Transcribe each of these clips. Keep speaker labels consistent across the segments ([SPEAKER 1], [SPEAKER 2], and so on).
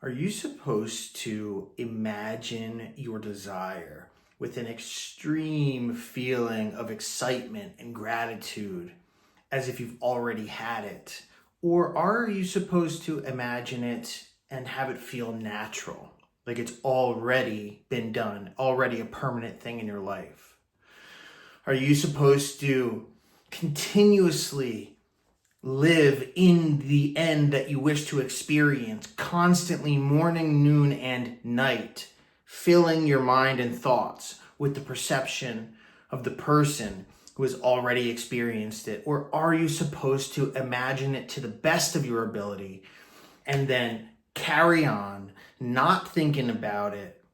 [SPEAKER 1] Are you supposed to imagine your desire with an extreme feeling of excitement and gratitude as if you've already had it? Or are you supposed to imagine it and have it feel natural, like it's already been done, already a permanent thing in your life? Are you supposed to continuously live in the end that you wish to experience, constantly morning, noon, and night, filling your mind and thoughts with the perception of the person who has already experienced it? Or are you supposed to imagine it to the best of your ability and then carry on, not thinking about it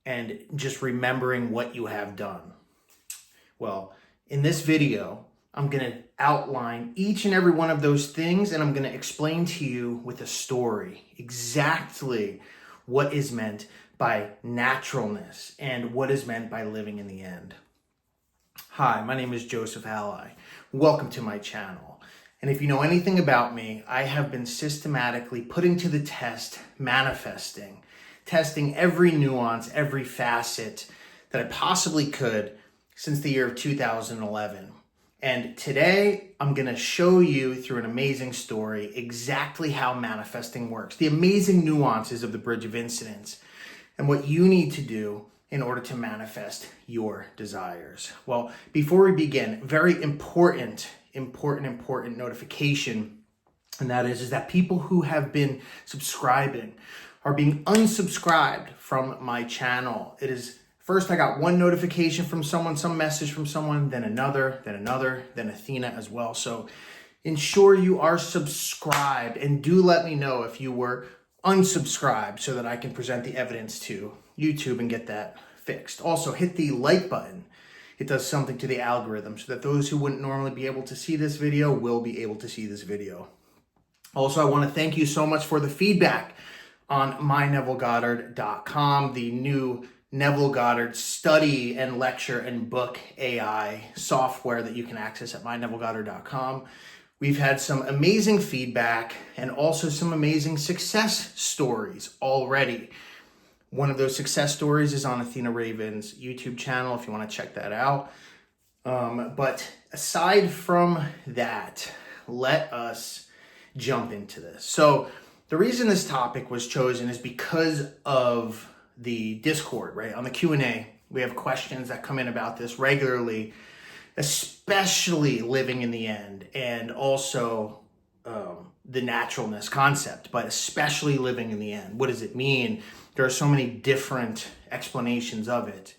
[SPEAKER 1] and just remembering what you have done? Well, in this video, I'm going to outline each and every one of those things, and I'm going to explain to you with a story exactly what is meant by naturalness and what is meant by living in the end. Hi, my name is Joseph Ally. Welcome to my channel. And if you know anything about me, I have been systematically putting to the test, manifesting, testing every nuance, every facet that I possibly could since the year of 2011. And today, I'm going to show you through an amazing story exactly how manifesting works, the amazing nuances of the bridge of incidents, and what you need to do in order to manifest your desires. Well, before we begin, very important notification, and that is that people who have been subscribing are being unsubscribed from my channel. It is first, I got one notification from someone, some message from someone, then another, then Athena as well. So ensure you are subscribed, and do let me know if you were unsubscribed so that I can present the evidence to YouTube and get that fixed. Also, hit the like button. It does something to the algorithm so that those who wouldn't normally be able to see this video will be able to see this video. Also, I want to thank you so much for the feedback on mynevillegoddard.com, the new Neville Goddard study and lecture and book AI software that you can access at mynevillegoddard.com. We've had some amazing feedback and also some amazing success stories already. One of those success stories is on Athena Raven's YouTube channel if you want to check that out. But aside from that, let us jump into this. So the reason this topic was chosen is because of the Discord, right? On the Q&A, we have questions that come in about this regularly, especially living in the end, and also the naturalness concept, but especially living in the end. What does it mean? There are so many different explanations of it.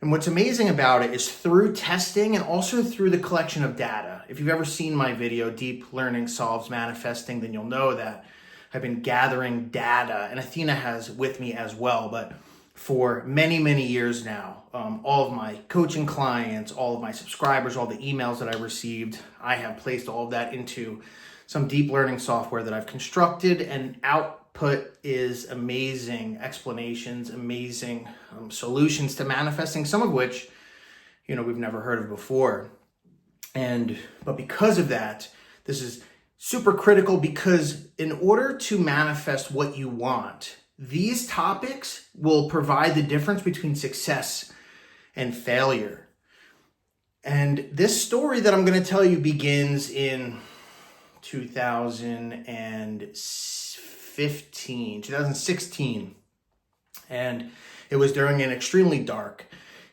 [SPEAKER 1] And what's amazing about it is through testing and also through the collection of data. If you've ever seen my video, Deep Learning Solves Manifesting, then you'll know that I've been gathering data, and Athena has with me as well, but for many, many years now, all of my coaching clients, all of my subscribers, all the emails that I received, I have placed all of that into some deep learning software that I've constructed, and output is amazing explanations, amazing solutions to manifesting, some of which, we've never heard of before. But because of that, this is super critical, because in order to manifest what you want, these topics will provide the difference between success and failure. And this story that I'm going to tell you begins in 2016. And it was during an extremely dark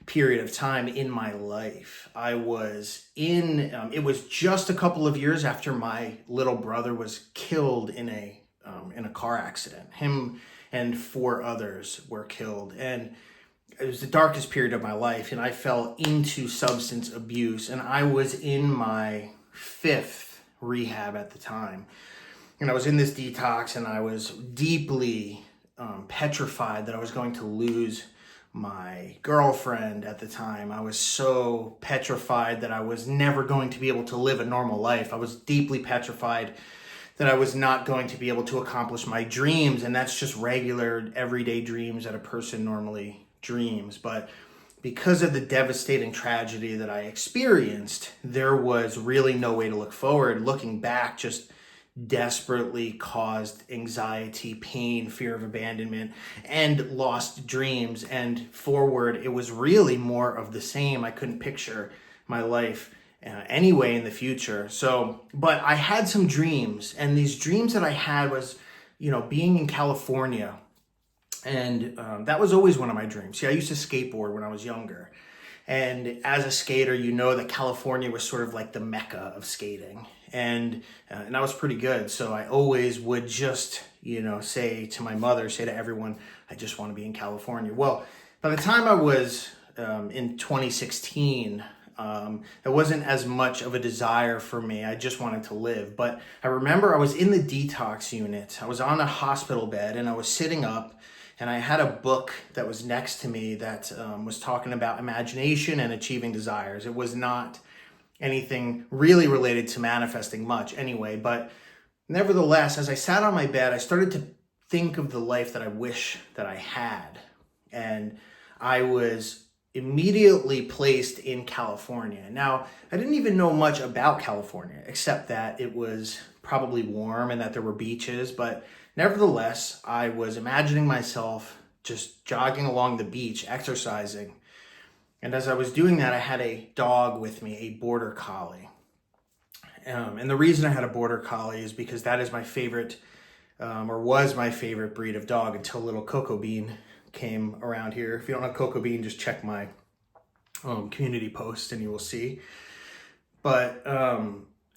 [SPEAKER 1] period of time in my life. I was it was just a couple of years after my little brother was killed in a car accident. Him and 4 others were killed. And it was the darkest period of my life, and I fell into substance abuse, and I was in my 5th rehab at the time. And I was in this detox, and I was deeply petrified that I was going to lose my girlfriend at the time. I was so petrified that I was never going to be able to live a normal life. I was deeply petrified that I was not going to be able to accomplish my dreams, and that's just regular, everyday dreams that a person normally dreams. But because of the devastating tragedy that I experienced, there was really no way to look forward. Looking back just desperately caused anxiety, pain, fear of abandonment, and lost dreams. And forward, it was really more of the same. I couldn't picture my life anyway in the future. So, but I had some dreams, and these dreams that I had was, being in California. And that was always one of my dreams. See, I used to skateboard when I was younger. And as a skater, that California was sort of like the mecca of skating. And I was pretty good. So I always would just, say to my mother, say to everyone, I just want to be in California. Well, by the time I was in 2016, there wasn't as much of a desire for me. I just wanted to live. But I remember I was in the detox unit. I was on a hospital bed and I was sitting up. And I had a book that was next to me that was talking about imagination and achieving desires. It was not anything really related to manifesting much anyway. But nevertheless, as I sat on my bed, I started to think of the life that I wish that I had. And I was immediately placed in California. Now, I didn't even know much about California, except that it was probably warm and that there were beaches, but nevertheless, I was imagining myself just jogging along the beach, exercising. And as I was doing that, I had a dog with me, a border collie. And the reason I had a border collie is because that is my favorite, or was my favorite breed of dog until little Cocoa Bean came around here. If you don't know Cocoa Bean, just check my community post and you will see. But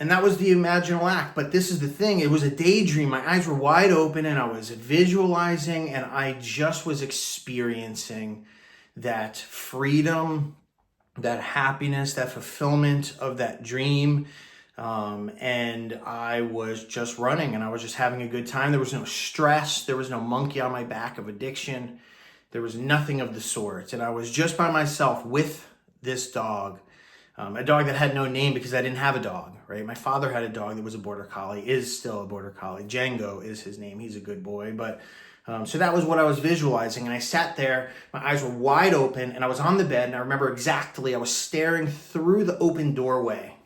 [SPEAKER 1] and that was the Imaginal act. But this is the thing. It was a daydream. My eyes were wide open and I was visualizing and I just was experiencing that freedom, that happiness, that fulfillment of that dream. And I was just running and I was just having a good time. There was no stress. There was no monkey on my back of addiction. There was nothing of the sort. And I was just by myself with this dog. A dog that had no name because I didn't have a dog, right? My father had a dog that was a border collie, is still a border collie. Django is his name. He's a good boy. But so that was what I was visualizing. And I sat there, my eyes were wide open, and I was on the bed. And I remember exactly, I was staring through the open doorway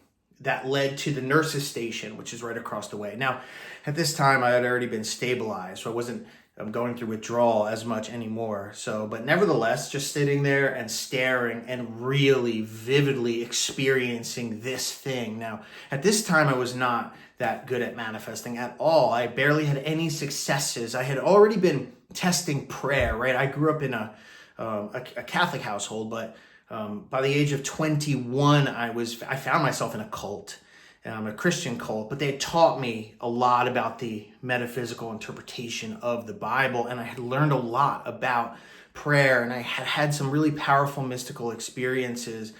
[SPEAKER 1] that led to the nurse's station, which is right across the way. Now, at this time, I had already been stabilized, so I wasn't going through withdrawal as much anymore. So, but nevertheless, just sitting there and staring and really vividly experiencing this thing. Now, at this time, I was not that good at manifesting at all. I barely had any successes. I had already been testing prayer, right? I grew up in a Catholic household, but by the age of 21, I found myself in a cult. A Christian cult, but they had taught me a lot about the metaphysical interpretation of the Bible, and I had learned a lot about prayer, and I had had some really powerful mystical experiences.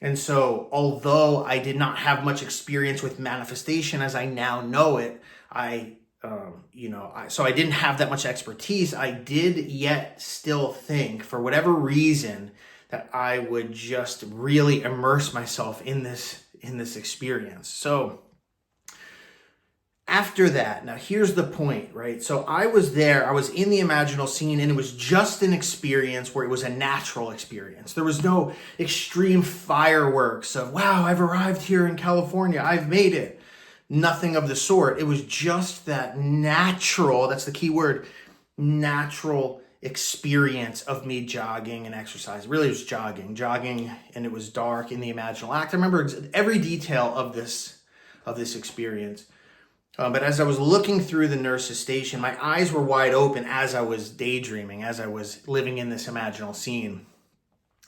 [SPEAKER 1] And so, although I did not have much experience with manifestation as I now know it, so I didn't have that much expertise. I did yet still think, for whatever reason, that I would just really immerse myself in this experience. So after that, now here's the point, right? So I was there, I was in the imaginal scene, and it was just an experience where it was a natural experience. There was no extreme fireworks of, wow, I've arrived here in California, I've made it. Nothing of the sort. It was just that natural, that's the key word, natural experience of me jogging and exercising. Really, it was jogging, and it was dark in the Imaginal act. I remember every detail of this experience. But as I was looking through the nurse's station, my eyes were wide open as I was daydreaming, as I was living in this imaginal scene.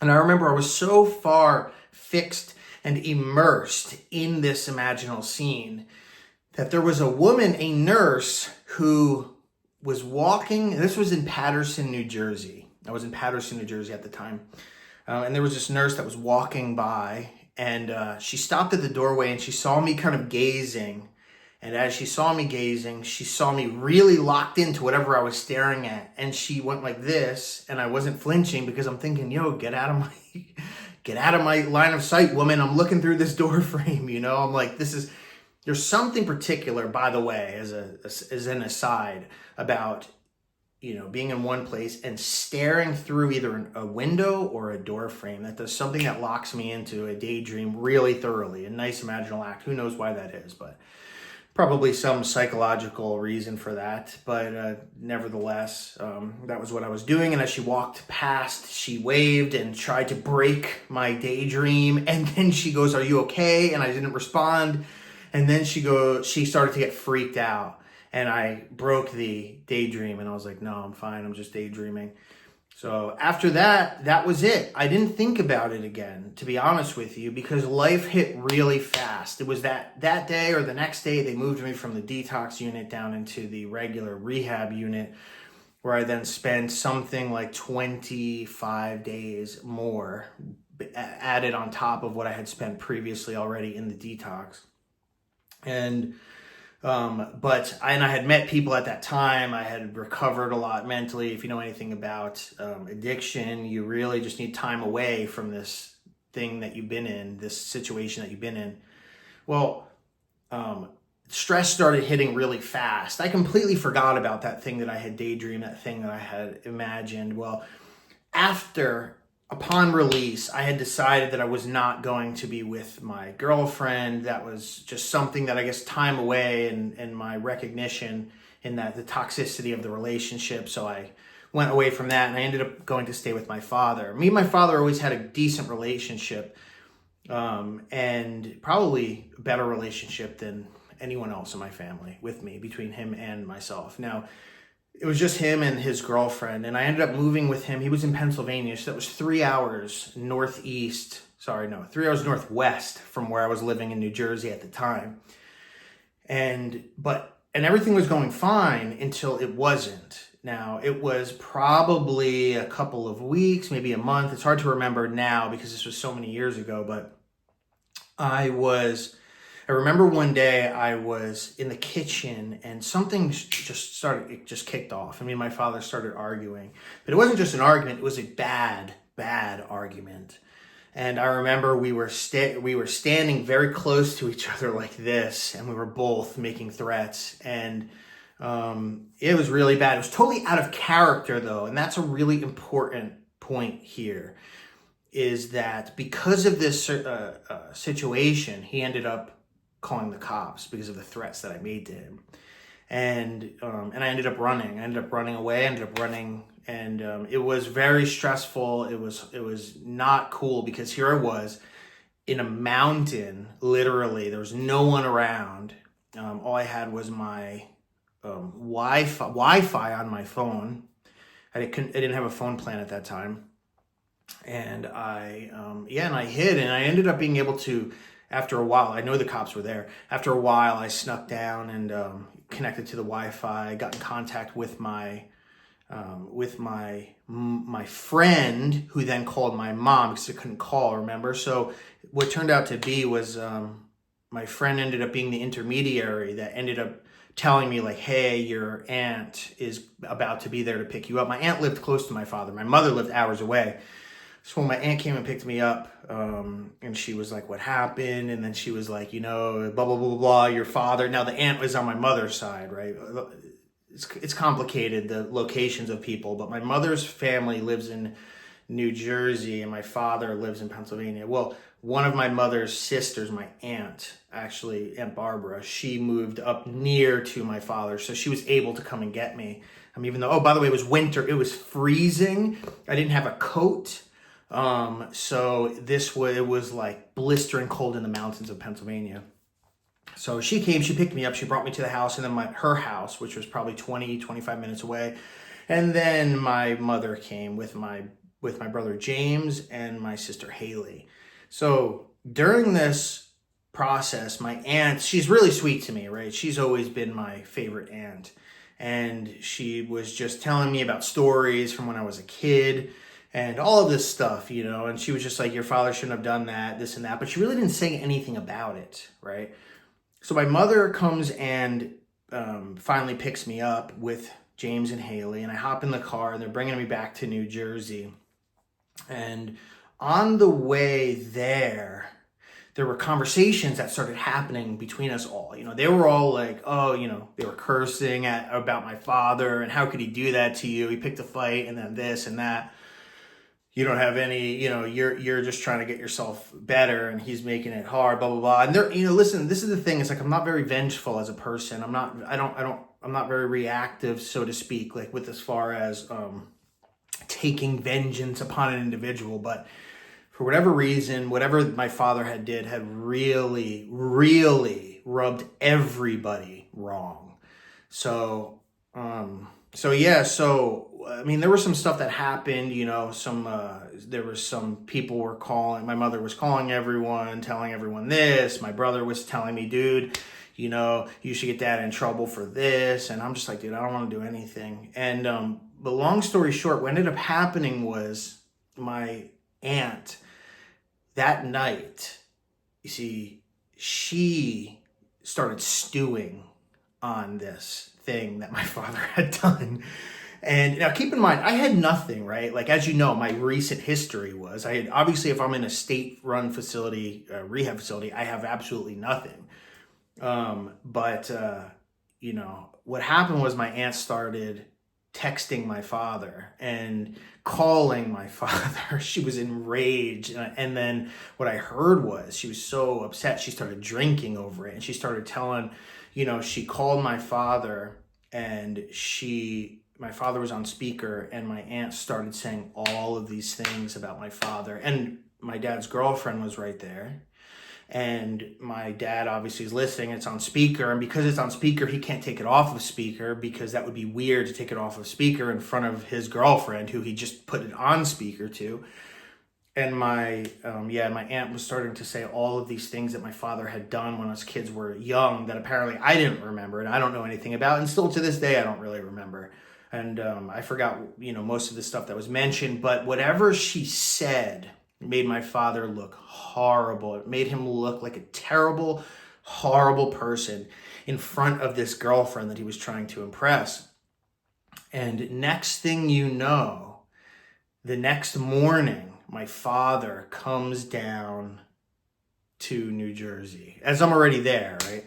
[SPEAKER 1] And I remember I was so far fixed and immersed in this imaginal scene that there was a woman, a nurse, who was walking. This was in Paterson, New Jersey. I was in Paterson, New Jersey at the time. And there was this nurse that was walking by, and she stopped at the doorway and she saw me kind of gazing. And as she saw me gazing, she saw me really locked into whatever I was staring at. And she went like this, and I wasn't flinching because I'm thinking, yo, get out of my line of sight, woman. I'm looking through this door frame, I'm like, there's something particular, by the way, as an aside, about, being in one place and staring through either a window or a door frame. That does something that locks me into a daydream really thoroughly. A nice imaginal act. Who knows why that is, but Probably some psychological reason for that, but nevertheless, that was what I was doing. And as she walked past, she waved and tried to break my daydream. And then she goes, "Are you okay?" And I didn't respond. And then she started to get freaked out. And I broke the daydream, and I was like, "No, I'm fine. I'm just daydreaming." So after that, that was it. I didn't think about it again, to be honest with you, because life hit really fast. It was that day or the next day, they moved me from the detox unit down into the regular rehab unit, where I then spent something like 25 days more added on top of what I had spent previously already in the detox. And I had met people at that time. I had recovered a lot mentally. If you know anything about addiction, you really just need time away from this thing that you've been in, this situation that you've been in. Well, stress started hitting really fast. I completely forgot about that thing that I had daydreamed, that thing that I had imagined. Well, upon release, I had decided that I was not going to be with my girlfriend. That was just something that I guess time away and my recognition in that the toxicity of the relationship. So I went away from that, and I ended up going to stay with my father. Me and my father always had a decent relationship, and probably a better relationship than anyone else in my family with me, between him and myself. Now, it was just him and his girlfriend, and I ended up moving with him. He was in Pennsylvania, so that was 3 hours 3 hours northwest from where I was living in New Jersey at the time. And everything was going fine until it wasn't. Now, it was probably a couple of weeks, maybe a month. It's hard to remember now because this was so many years ago, but I remember one day I was in the kitchen and something just kicked off. I mean, my father started arguing, but it wasn't just an argument. It was a bad argument. And I remember we were standing very close to each other like this, and we were both making threats, and it was really bad. It was totally out of character though. And that's a really important point here, is that because of this situation, he ended up calling the cops because of the threats that I made to him. And I ended up running. I ended up running away. And it was very stressful. It was not cool, because here I was in a mountain, literally. There was no one around. All I had was my Wi-Fi on my phone. I didn't have a phone plan at that time. And I hid, and I ended up being able to, after a while, I know the cops were there. After a while, I snuck down and connected to the Wi-Fi, got in contact with my friend, who then called my mom because I couldn't call, remember? So what turned out to be was my friend ended up being the intermediary that ended up telling me, like, hey, your aunt is about to be there to pick you up. My aunt lived close to my father. My mother lived hours away. So when my aunt came and picked me up, and she was like, what happened? And then she was like, blah, blah, blah, blah, blah, your father. Now, the aunt was on my mother's side, right? It's complicated, the locations of people, but my mother's family lives in New Jersey and my father lives in Pennsylvania. Well, one of my mother's sisters, my aunt, actually, Aunt Barbara, she moved up near to my father, so she was able to come and get me. Even though, oh, by the way, it was winter, it was freezing. I didn't have a coat. So it was like blistering cold in the mountains of Pennsylvania. So she came, she picked me up, she brought me to the house, and then her house, which was probably 25 minutes away. And then my mother came with my brother James and my sister Haley. So during this process, my aunt, she's really sweet to me, right? She's always been my favorite aunt. And she was just telling me about stories from when I was a kid and all of this stuff, and she was just like, your father shouldn't have done that, this and that. But she really didn't say anything about it, right? So my mother comes and finally picks me up with James and Haley, and I hop in the car, and they're bringing me back to New Jersey. And on the way there were conversations that started happening between us all. They were all like, oh, they were cursing about my father, and how could he do that to you? He picked a fight, and then this and that. you don't have any, you're just trying to get yourself better and he's making it hard, blah, blah, blah. And there, listen, this is the thing. It's like, I'm not very vengeful as a person. I'm not very reactive, so to speak, like with as far as, taking vengeance upon an individual. But for whatever reason, whatever my father had really, really rubbed everybody wrong. So, I mean, there was some stuff that happened, there was some people were calling, my mother was calling everyone, telling everyone this, my brother was telling me, dude, you should get dad in trouble for this. And I'm just like, dude, I don't want to do anything. And, but long story short, what ended up happening was my aunt that night, you see, she started stewing on this thing that my father had done. And now keep in mind, I had nothing, right? Like, as you know, my recent history was, obviously, if I'm in a state-run facility, rehab facility, I have absolutely nothing. But what happened was my aunt started texting my father and calling my father. She was enraged. And then what I heard was she was so upset, she started drinking over it. And she started telling, she called my father and my father was on speaker and my aunt started saying all of these things about my father. And my dad's girlfriend was right there. And my dad obviously is listening. It's on speaker. And because it's on speaker, he can't take it off of speaker because that would be weird to take it off of speaker in front of his girlfriend who he just put it on speaker to. And my aunt was starting to say all of these things that my father had done when us kids were young that apparently I didn't remember and I don't know anything about. And still to this day, I don't really remember. And I forgot, most of the stuff that was mentioned. But whatever she said made my father look horrible. It made him look like a terrible, horrible person in front of this girlfriend that he was trying to impress. And next thing you know, the next morning, my father comes down to New Jersey, as I'm already there, right?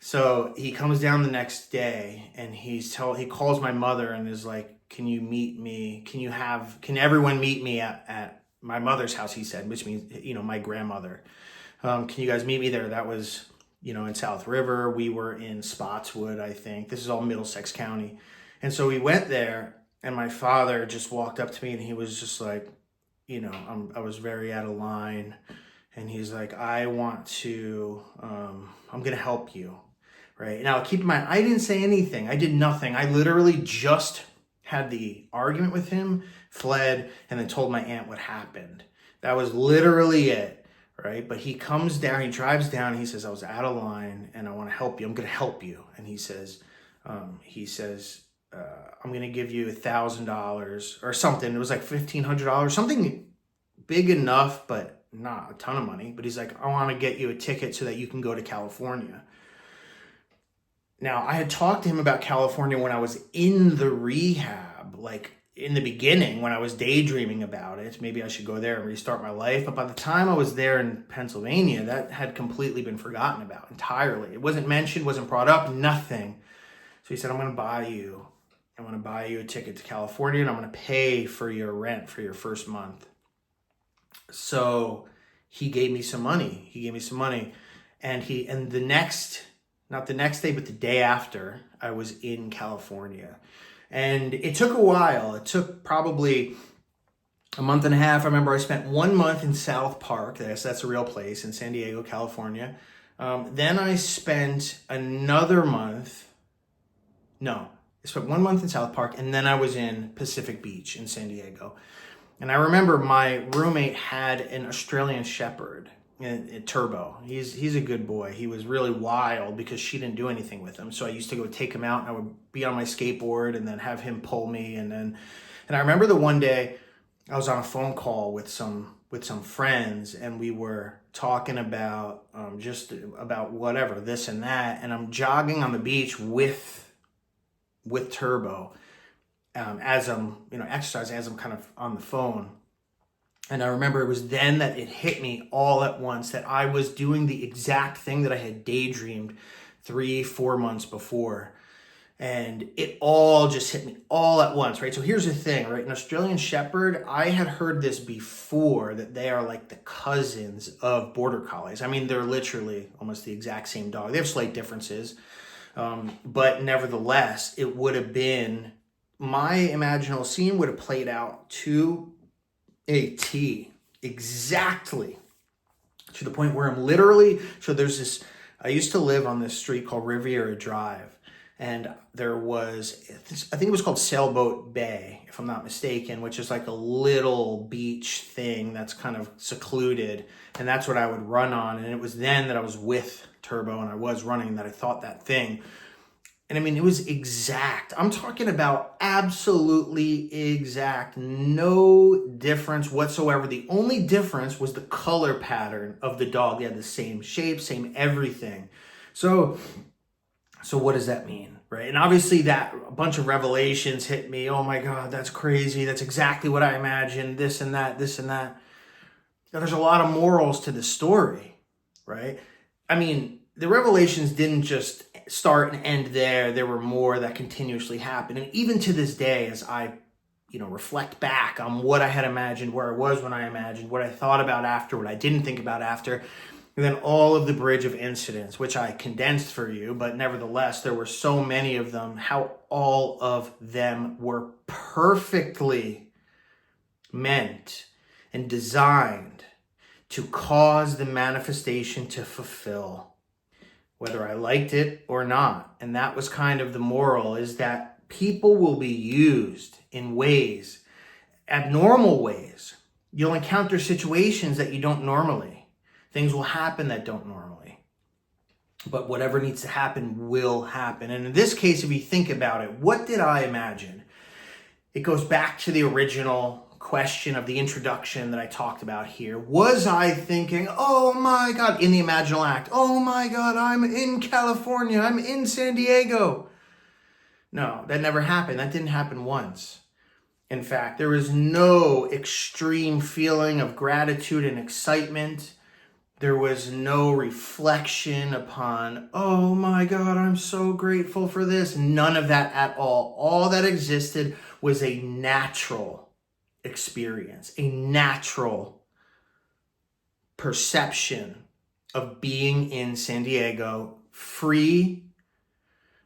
[SPEAKER 1] So he comes down the next day and he calls my mother and is like, can you meet me? Can everyone meet me at my mother's house, he said, which means, my grandmother. Can you guys meet me there? That was, in South River. We were in Spotswood, I think. This is all Middlesex County. And so we went there and my father just walked up to me and he was just like, I was very out of line. And he's like, I'm going to help you. Right. Now, keep in mind, I didn't say anything. I did nothing. I literally just had the argument with him, fled, and then told my aunt what happened. That was literally it, right? But he comes down, he drives down, and he says, I was out of line, and I want to help you. I'm going to help you. And he says, I'm going to give you $1,000 or something. It was like $1,500, something big enough, but not a ton of money. But he's like, I want to get you a ticket so that you can go to California. Now, I had talked to him about California when I was in the rehab, like in the beginning when I was daydreaming about it. Maybe I should go there and restart my life. But by the time I was there in Pennsylvania, that had completely been forgotten about entirely. It wasn't mentioned, wasn't brought up, nothing. So he said, I'm going to buy you a ticket to California and I'm going to pay for your rent for your first month. So he gave me some money. And not the next day, but the day after, I was in California. And it took a while. It took probably a month and a half. I remember I spent 1 month in South Park. That's a real place in San Diego, California. Then I spent another month. I spent 1 month in South Park, and then I was in Pacific Beach in San Diego. And I remember my roommate had an Australian Shepherd. Turbo. He's a good boy. He was really wild because she didn't do anything with him. So I used to go take him out and I would be on my skateboard and then have him pull me. And I remember the one day I was on a phone call with some friends and we were talking about just about whatever, this and that. And I'm jogging on the beach with Turbo as I'm exercising, as I'm kind of on the phone. And I remember it was then that it hit me all at once that I was doing the exact thing that I had daydreamed 3-4 months before. And it all just hit me all at once, right? So here's the thing, right? An Australian Shepherd, I had heard this before, that they are like the cousins of Border Collies. I mean, they're literally almost the exact same dog. They have slight differences. But nevertheless, it would have been, my imaginal scene would have played out to a T, exactly, to the point where I'm literally, so there's this, I used to live on this street called Riviera Drive. And there was, I think it was called Sailboat Bay, if I'm not mistaken, which is like a little beach thing that's kind of secluded. And that's what I would run on. And it was then that I was with Turbo and I was running that I thought that thing. And I mean, it was exact. I'm talking about absolutely exact. No difference whatsoever. The only difference was the color pattern of the dog. They had the same shape, same everything. So what does that mean, right? And obviously that a bunch of revelations hit me. Oh my God, that's crazy. That's exactly what I imagined. This and that, this and that. Now, there's a lot of morals to the story, right? I mean, the revelations didn't just start and end there. There were more that continuously happened. And even to this day, as I, reflect back on what I had imagined, where I was when I imagined, what I thought about after, what I didn't think about after, and then all of the bridge of incidents, which I condensed for you, but nevertheless, there were so many of them, how all of them were perfectly meant and designed to cause the manifestation to fulfill, whether I liked it or not. And that was kind of the moral, is that people will be used in ways, abnormal ways. You'll encounter situations that you don't normally. Things will happen that don't normally. But whatever needs to happen will happen. And in this case, if you think about it, what did I imagine? It goes back to the original question of the introduction that I talked about here. Was I thinking, oh my God, in the Imaginal act, oh my God, I'm in California, I'm in San Diego. No, that never happened. That didn't happen once. In fact, there was no extreme feeling of gratitude and excitement. There was no reflection upon, oh my God, I'm so grateful for this. None of that at all. All that existed was a natural experience, a natural perception of being in San Diego, free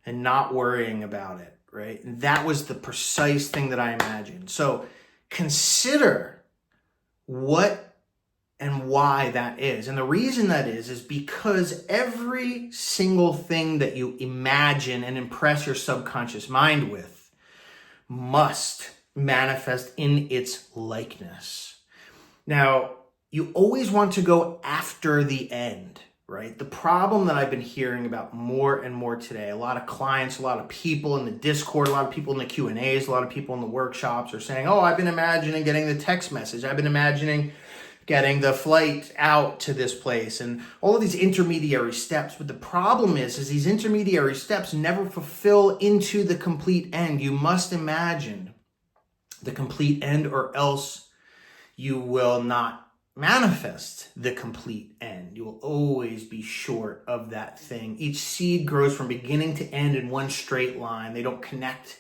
[SPEAKER 1] and not worrying about it, right? And that was the precise thing that I imagined. So consider what and why that is. And the reason that is because every single thing that you imagine and impress your subconscious mind with must manifest in its likeness. Now, you always want to go after the end, right? The problem that I've been hearing about more and more today, a lot of clients, a lot of people in the Discord, a lot of people in the Q&As, a lot of people in the workshops are saying, oh, I've been imagining getting the text message. I've been imagining getting the flight out to this place and all of these intermediary steps. But the problem is these intermediary steps never fulfill into the complete end. You must imagine the complete end, or else you will not manifest the complete end. You will always be short of that thing. Each seed grows from beginning to end in one straight line. They don't connect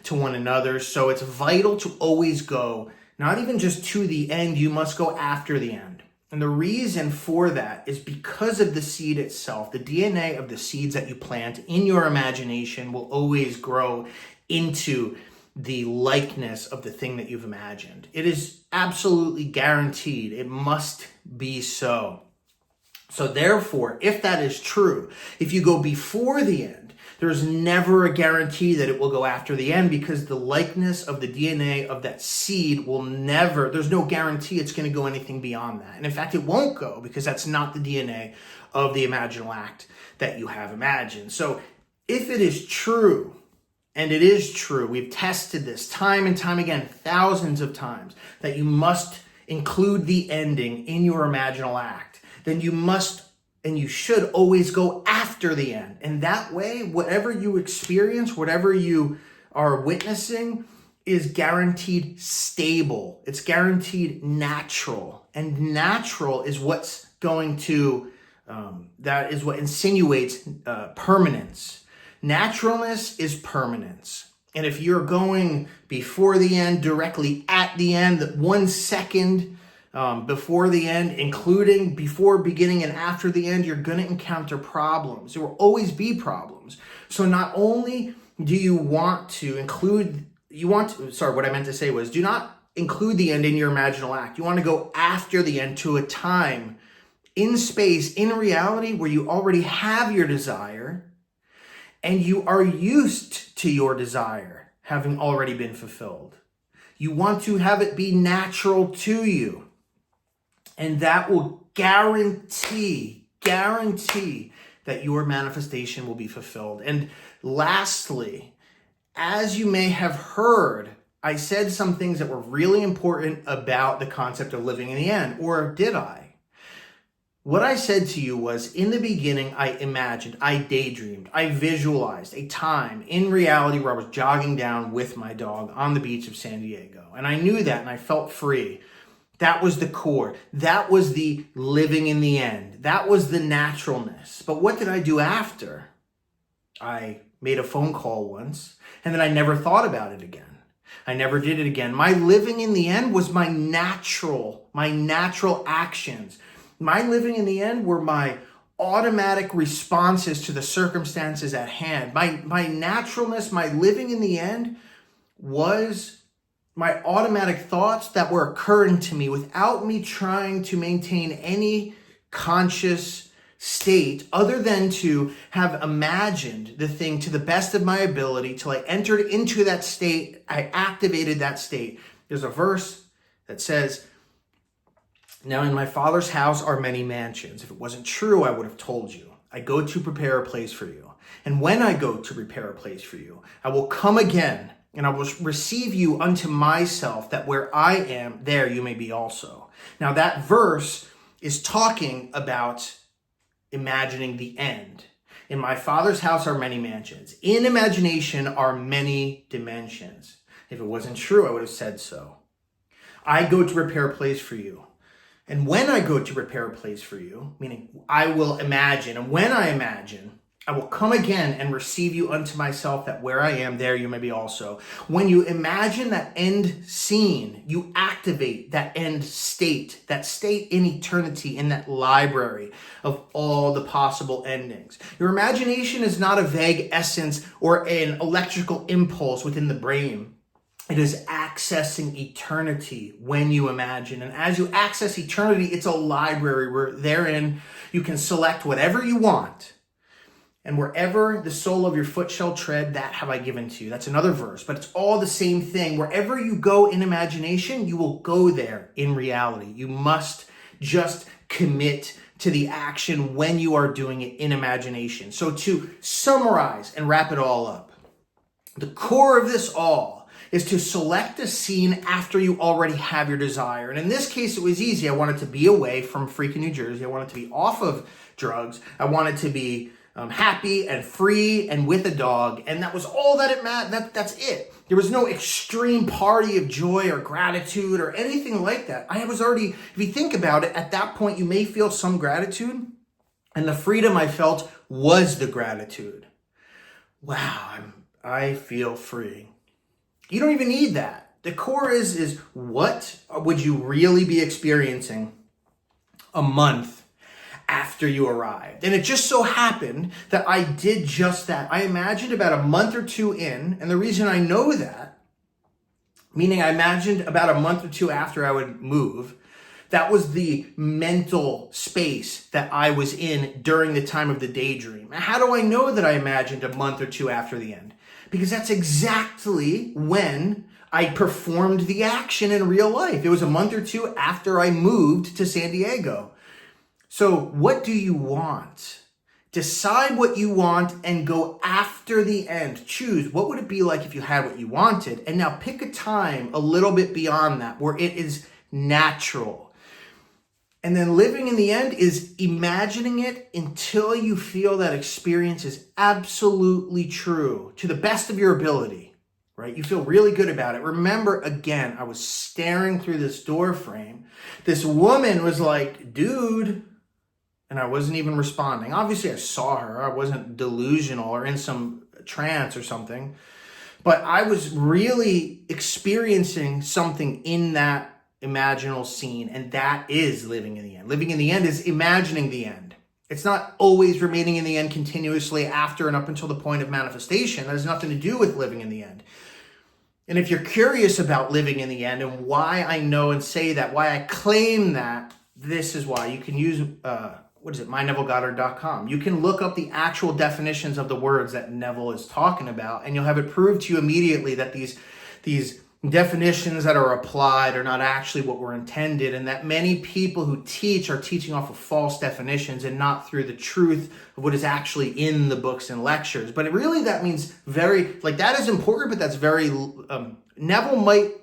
[SPEAKER 1] to one another. So it's vital to always go, not even just to the end, you must go after the end. And the reason for that is because of the seed itself. The DNA of the seeds that you plant in your imagination will always grow into the likeness of the thing that you've imagined. It is absolutely guaranteed. It must be so. So therefore, if that is true, if you go before the end, there's never a guarantee that it will go after the end, because the likeness of the DNA of that seed will never, there's no guarantee it's going to go anything beyond that. And in fact, it won't go, because that's not the DNA of the Imaginal act that you have imagined. So if it is true, and it is true, we've tested this time and time again, thousands of times, that you must include the ending in your Imaginal act, then you must and you should always go after the end. And that way, whatever you experience, whatever you are witnessing, is guaranteed stable. It's guaranteed natural. And natural is what's going to, that is what insinuates permanence. Naturalness is permanence. And if you're going before the end, directly at the end, 1 second before the end, including before beginning and after the end, you're going to encounter problems. There will always be problems. So not only do you want to include, what I meant to say was, do not include the end in your imaginal act. You want to go after the end to a time in space, in reality, where you already have your desire and you are used to your desire having already been fulfilled. You want to have it be natural to you. And that will guarantee that your manifestation will be fulfilled. And lastly, as you may have heard, I said some things that were really important about the concept of living in the end, or did I? What I said to you was, in the beginning, I imagined, I daydreamed, I visualized a time in reality where I was jogging down with my dog on the beach of San Diego. And I knew that and I felt free. That was the core. That was the living in the end. That was the naturalness. But what did I do after? I made a phone call once, and then I never thought about it again. I never did it again. My living in the end was my natural actions. My living in the end were my automatic responses to the circumstances at hand. My naturalness, my living in the end was my automatic thoughts that were occurring to me without me trying to maintain any conscious state other than to have imagined the thing to the best of my ability till I entered into that state. I activated that state. There's a verse that says, "Now in my Father's house are many mansions. If it wasn't true, I would have told you. I go to prepare a place for you. And when I go to prepare a place for you, I will come again, and I will receive you unto myself, that where I am, there you may be also." Now that verse is talking about imagining the end. In my Father's house are many mansions. In imagination are many dimensions. If it wasn't true, I would have said so. I go to prepare a place for you. And when I go to prepare a place for you, meaning I will imagine, and when I imagine, I will come again and receive you unto myself, that where I am, there you may be also. When you imagine that end scene, you activate that end state, that state in eternity, in that library of all the possible endings. Your imagination is not a vague essence or an electrical impulse within the brain. It is accessing eternity when you imagine. And as you access eternity, it's a library where therein you can select whatever you want. And wherever the sole of your foot shall tread, that have I given to you. That's another verse, but it's all the same thing. Wherever you go in imagination, you will go there in reality. You must just commit to the action when you are doing it in imagination. So to summarize and wrap it all up, the core of this all is to select a scene after you already have your desire. And in this case, it was easy. I wanted to be away from freaking New Jersey. I wanted to be off of drugs. I wanted to be happy and free and with a dog. And that was all that it mattered. That's it. There was no extreme party of joy or gratitude or anything like that. I was already, if you think about it, at that point, you may feel some gratitude. And the freedom I felt was the gratitude. Wow, I feel free. You don't even need that. The core is what would you really be experiencing a month after you arrived? And it just so happened that I did just that. I imagined about a month or two in, and the reason I know that, meaning I imagined about a month or two after I would move, that was the mental space that I was in during the time of the daydream. How do I know that I imagined a month or two after the end? Because that's exactly when I performed the action in real life. It was a month or two after I moved to San Diego. So what do you want? Decide what you want and go after the end. Choose what would it be like if you had what you wanted. And now pick a time a little bit beyond that where it is natural. And then living in the end is imagining it until you feel that experience is absolutely true to the best of your ability, right? You feel really good about it. Remember, again, I was staring through this door frame. This woman was like, dude, and I wasn't even responding. Obviously, I saw her. I wasn't delusional or in some trance or something. But I was really experiencing something in that imaginal scene, and that is living in the end. Living in the end is imagining the end. It's not always remaining in the end continuously after and up until the point of manifestation. That has nothing to do with living in the end. And if you're curious about living in the end and why I know and say that, why I claim that, this is why. You can use, mynevillegoddard.com. You can look up the actual definitions of the words that Neville is talking about, and you'll have it proved to you immediately that these definitions that are applied are not actually what were intended, and that many people who teach are teaching off of false definitions and not through the truth of what is actually in the books and lectures. But that means that is important, but that's very,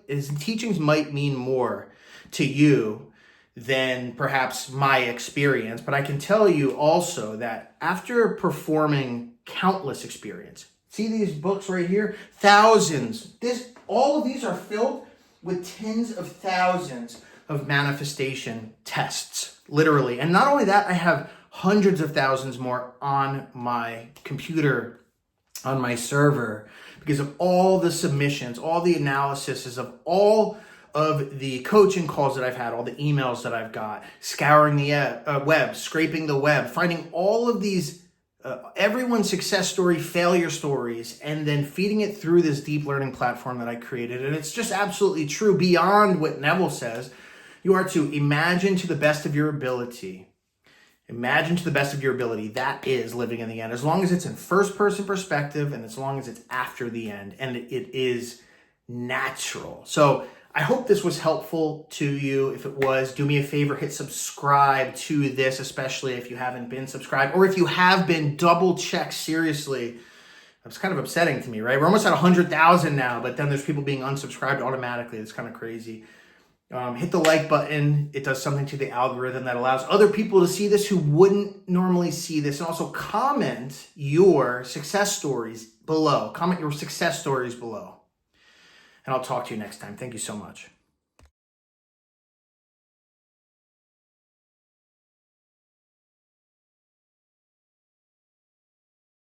[SPEAKER 1] his teachings might mean more to you than perhaps my experience. But I can tell you also that after performing countless experience, see these books right here? Thousands. All of these are filled with tens of thousands of manifestation tests, literally. And not only that, I have hundreds of thousands more on my computer, on my server, because of all the submissions, all the analyses of all of the coaching calls that I've had, all the emails that I've got, scouring the web, scraping the web, finding all of these everyone's success story, failure stories, and then feeding it through this deep learning platform that I created. And it's just absolutely true. Beyond what Neville says, you are to imagine to the best of your ability. Imagine to the best of your ability. That is living in the end. As long as it's in first person perspective and as long as it's after the end and it is natural. So I hope this was helpful to you. If it was, do me a favor, hit subscribe to this, especially if you haven't been subscribed. Or if you have been, double check seriously. It's kind of upsetting to me, right? We're almost at 100,000 now, but then there's people being unsubscribed automatically. It's kind of crazy. Hit the like button. It does something to the algorithm that allows other people to see this who wouldn't normally see this. And also comment your success stories below. Comment your success stories below. And I'll talk to you next time. Thank you so much.